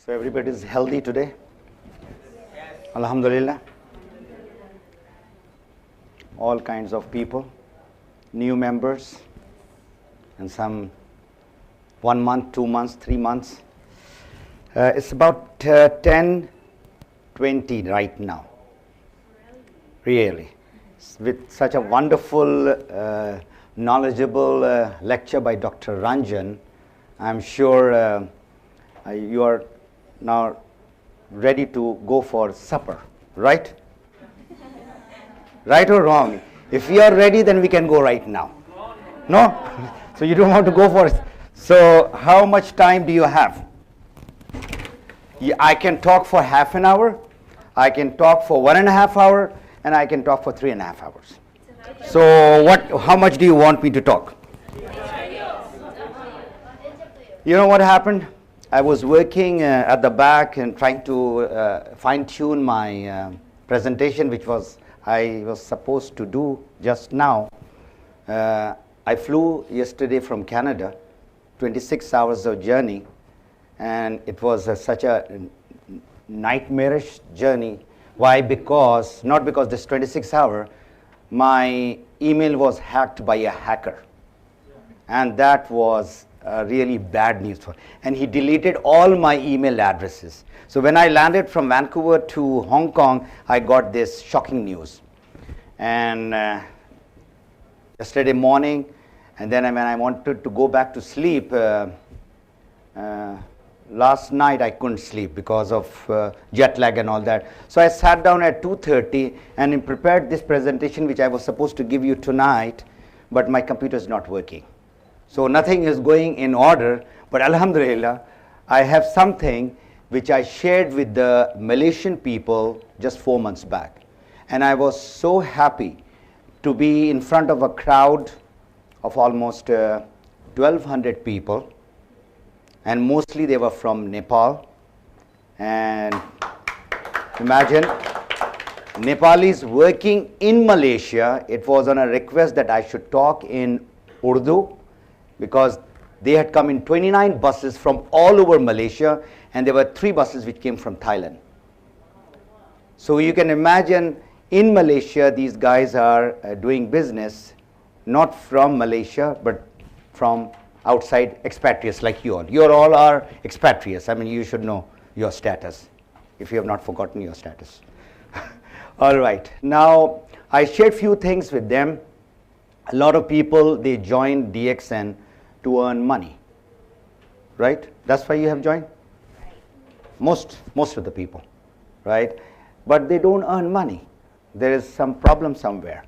So everybody is healthy today? Alhamdulillah. All kinds of people, new members, and some 1 month, 2 months, 3 months. It's about 10:20 right now. Really. With such a wonderful, knowledgeable lecture by Dr. Ranjan, I'm sure you are now ready to go for supper, right? Right or wrong? If we are ready, then we can go right now. No? So you don't want to go for it. So how much time do you have? I can talk for half an hour, I can talk for 1.5 hours, and I can talk for 3.5 hours. So how much do you want me to talk? You know what happened? I was working at the back and trying to fine-tune my presentation, which I was supposed to do just now. I flew yesterday from Canada, 26 hours of journey, and it was such a nightmarish journey. Why? Not because this 26 hour, my email was hacked by a hacker, and that was really bad news for him. And he deleted all my email addresses. So when I landed from Vancouver to Hong Kong, I got this shocking news. And yesterday morning, and then when I wanted to go back to sleep, last night I couldn't sleep because of jet lag and all that. So I sat down at 2:30 and prepared this presentation which I was supposed to give you tonight, but my computer is not working. So nothing is going in order, but Alhamdulillah, I have something which I shared with the Malaysian people just 4 months back. And I was so happy to be in front of a crowd of almost 1,200 people, and mostly they were from Nepal. And imagine, Nepalis working in Malaysia. It was on a request that I should talk in Urdu, because they had come in 29 buses from all over Malaysia, and there were 3 buses which came from Thailand. So you can imagine, in Malaysia, these guys are doing business not from Malaysia, but from outside expatriates like you all. You all are expatriates. I mean, you should know your status, if you have not forgotten your status. All right. Now, I shared few things with them. A lot of people, they joined DXN to earn money, right? That's why you have joined? Most of the people, right? But they don't earn money. There is some problem somewhere.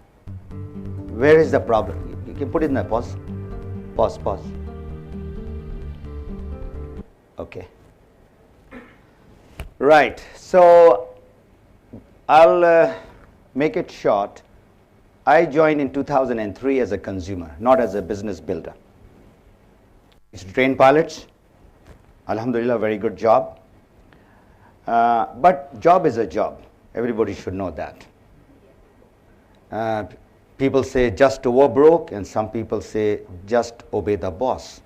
Where is the problem? You can put it in the pause. Pause. Okay. Right. So I'll make it short. I joined in 2003 as a consumer, not as a business builder. It's to train pilots. Alhamdulillah, very good job. But job is a job. Everybody should know that. People say just over broke, and some people say just obey the boss.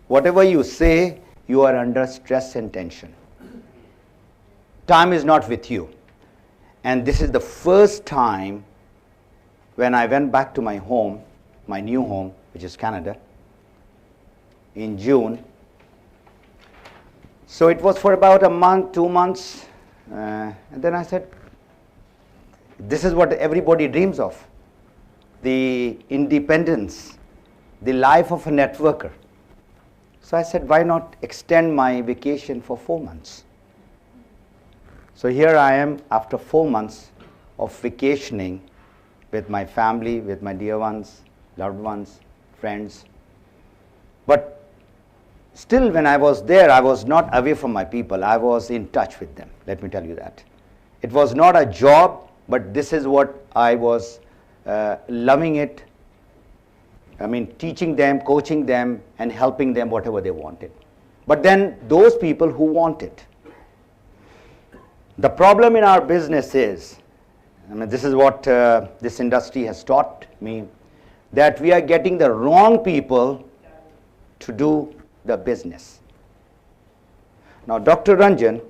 Whatever you say, you are under stress and tension. Time is not with you. And this is the first time when I went back to my home, my new home, which is Canada, in June. So it was for about a month, 2 months, and then I said, this is what everybody dreams of, the independence, the life of a networker. So I said, why not extend my vacation for 4 months? So here I am after 4 months of vacationing with my family, with my dear ones, loved ones, friends. But still, when I was there, I was not away from my people. I was in touch with them. Let me tell you that. It was not a job, but this is what I was loving it. I mean, teaching them, coaching them, and helping them whatever they wanted. But then those people who want it. The problem in our business is, I mean, this is what this industry has taught me, that we are getting the wrong people to do the business. Now, Dr. Ranjan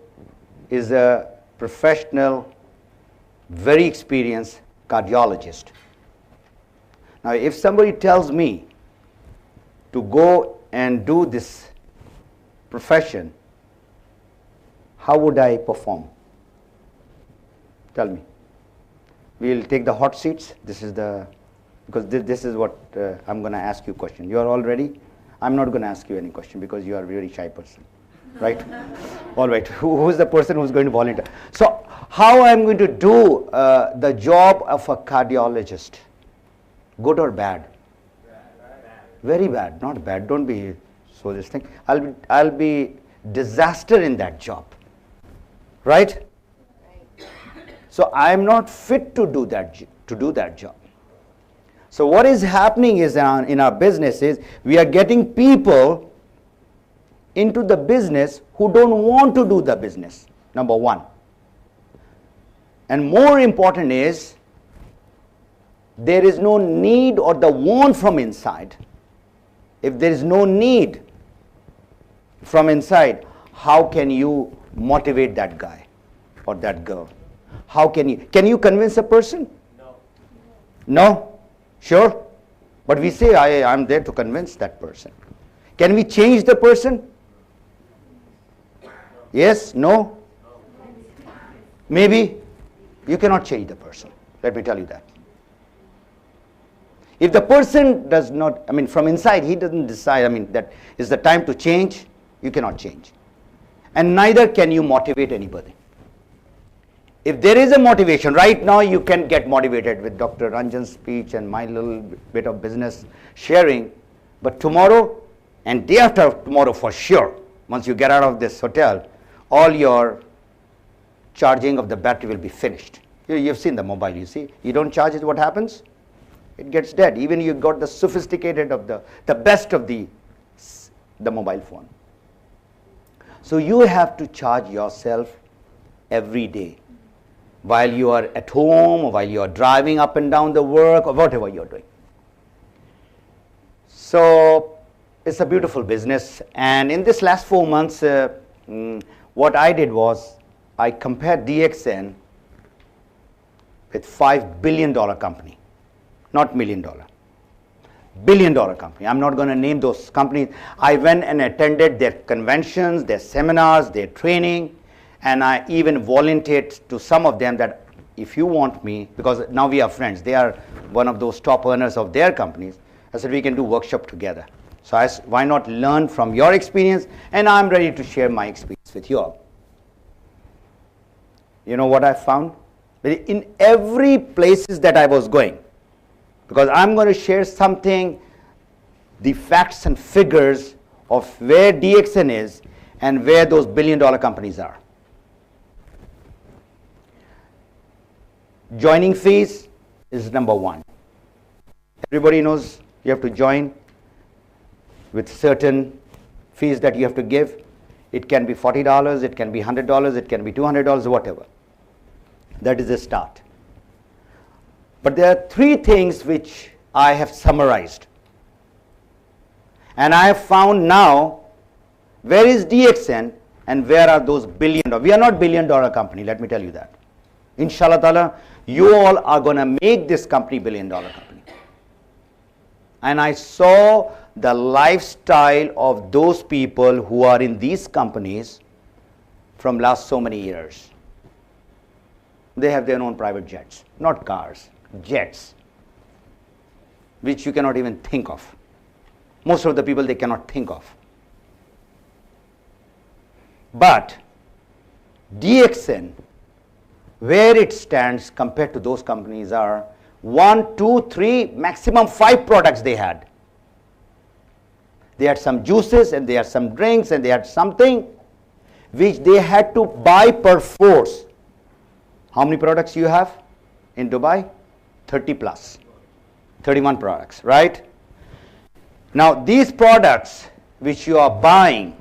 is a professional, very experienced cardiologist. Now, if somebody tells me to go and do this profession, how would I perform? Tell me. We'll take the hot seats. This is the, because this is what I'm going to ask you a question. You are all ready? I'm not going to ask you any question because you are a very shy person, right? All right. Who is the person who's going to volunteer? So, how I'm going to do the job of a cardiologist? Good or bad? Very bad, not bad. Don't be so this thing. I'll be disaster in that job, right? So I'm not fit to do that job. So what is happening is in our business is we are getting people into the business who don't want to do the business. Number one. And more important is there is no need or the want from inside. If there is no need from inside, how can you motivate that guy or that girl? How can you convince a person? No. No? Sure? But we say, I'm there to convince that person. Can we change the person? Yes? No? Maybe? You cannot change the person. Let me tell you that. If the person does not, from inside, he doesn't decide, that is the time to change, you cannot change. And neither can you motivate anybody. If there is a motivation, right now you can get motivated with Dr. Ranjan's speech and my little bit of business sharing, but tomorrow and day after tomorrow for sure, once you get out of this hotel, all your charging of the battery will be finished. You've seen the mobile, you see. You don't charge it, what happens? It gets dead. Even you got the sophisticated of the best of the mobile phone. So you have to charge yourself every day. While you are at home, or while you are driving up and down the work, or whatever you're doing. So it's a beautiful business. And in this last 4 months, what I did was I compared DXN with $5 billion company, not $1 million. $1 billion company. I'm not going to name those companies. I went and attended their conventions, their seminars, their training. And I even volunteered to some of them that if you want me, because now we are friends, they are one of those top earners of their companies. I said, we can do workshop together. So I said, why not learn from your experience? And I'm ready to share my experience with you all. You know what I found? In every places that I was going, because I'm going to share something, the facts and figures of where DXN is and where those $1 billion companies are. Joining fees is number one. Everybody knows you have to join with certain fees that you have to give. It can be $40, it can be $100, it can be $200, whatever. That is the start. But there are three things which I have summarized. And I have found now where is DXN and where are those $1 billion. We are not $1 billion company, let me tell you that. Inshallah ta'ala, you all are going to make this company $1 billion company. And I saw the lifestyle of those people who are in these companies from last so many years. They have their own private jets, not cars, jets, which you cannot even think of. Most of the people they cannot think of. But DXN, where it stands compared to those companies are 1, 2, 3, maximum 5 products they had. They had some juices and they had some drinks and they had something which they had to buy per force. How many products you have in Dubai? 30 plus. 31 products, right? Now these products which you are buying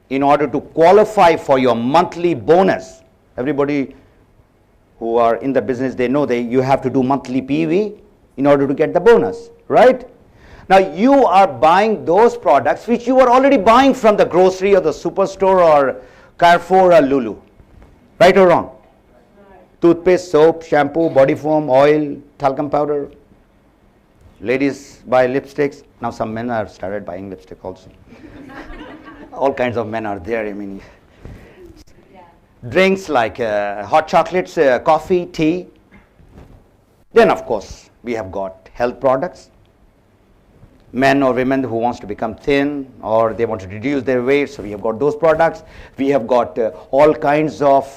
in order to qualify for your monthly bonus, everybody who are in the business, they know that you have to do monthly PV in order to get the bonus, right? Now you are buying those products which you were already buying from the grocery or the superstore or Carrefour or Lulu. Right or wrong? Right. Toothpaste, soap, shampoo, body foam, oil, talcum powder. Ladies buy lipsticks. Now some men have started buying lipstick also. All kinds of men are there. I mean, yeah. Drinks like hot chocolates, coffee, tea. Then of course we have got health products. Men or women who wants to become thin or they want to reduce their weight, so we have got those products. We have got all kinds of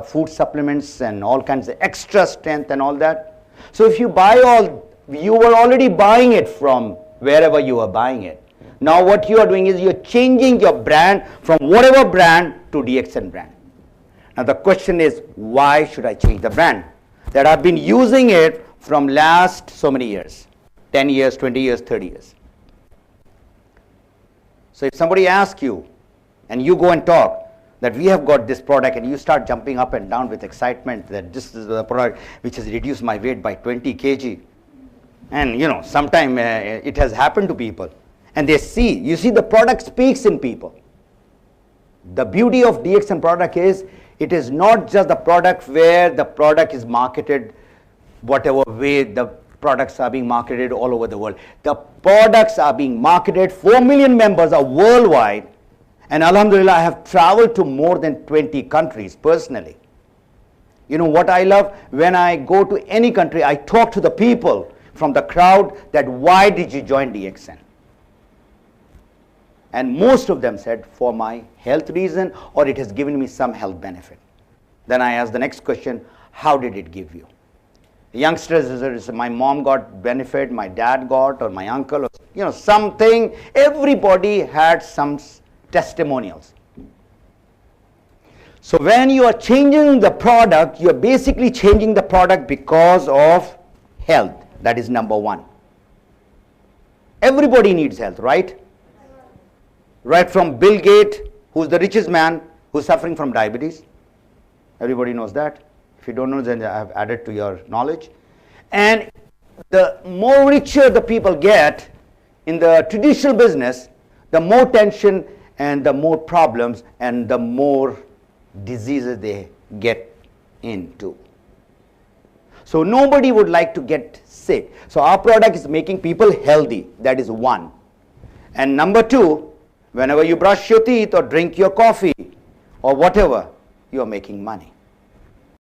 food supplements and all kinds of extra strength and all that. So if you buy all, you were already buying it from wherever you are buying it. Now what you are doing is you're changing your brand from whatever brand to DXN brand. Now the question is, why should I change the brand? That I've been using it from last so many years, 10 years, 20 years, 30 years. So if somebody asks you and you go and talk that we have got this product and you start jumping up and down with excitement that this is the product which has reduced my weight by 20 kg. And you know, sometime it has happened to people and they see, you see the product speaks in people. The beauty of DXN product is it is not just the product where the product is marketed whatever way the products are being marketed all over the world. The products are being marketed, 4 million members are worldwide, and Alhamdulillah I have traveled to more than 20 countries personally. You know what I love? When I go to any country, I talk to the people from the crowd that why did you join DXN? And most of them said for my health reason or it has given me some health benefit. Then I ask the next question, how did it give you? Youngsters, my mom got benefit, my dad got, or my uncle, or, you know, something. Everybody had some testimonials. So when you are changing the product, you are basically changing the product because of health. That is number one. Everybody needs health, right? Right from Bill Gates, who's the richest man, who's suffering from diabetes. Everybody knows that. If you don't know, then I have added to your knowledge. And the more richer the people get in the traditional business, the more tension and the more problems and the more diseases they get into. So nobody would like to get sick. So our product is making people healthy. That is one. And number two, whenever you brush your teeth or drink your coffee or whatever, you are making money.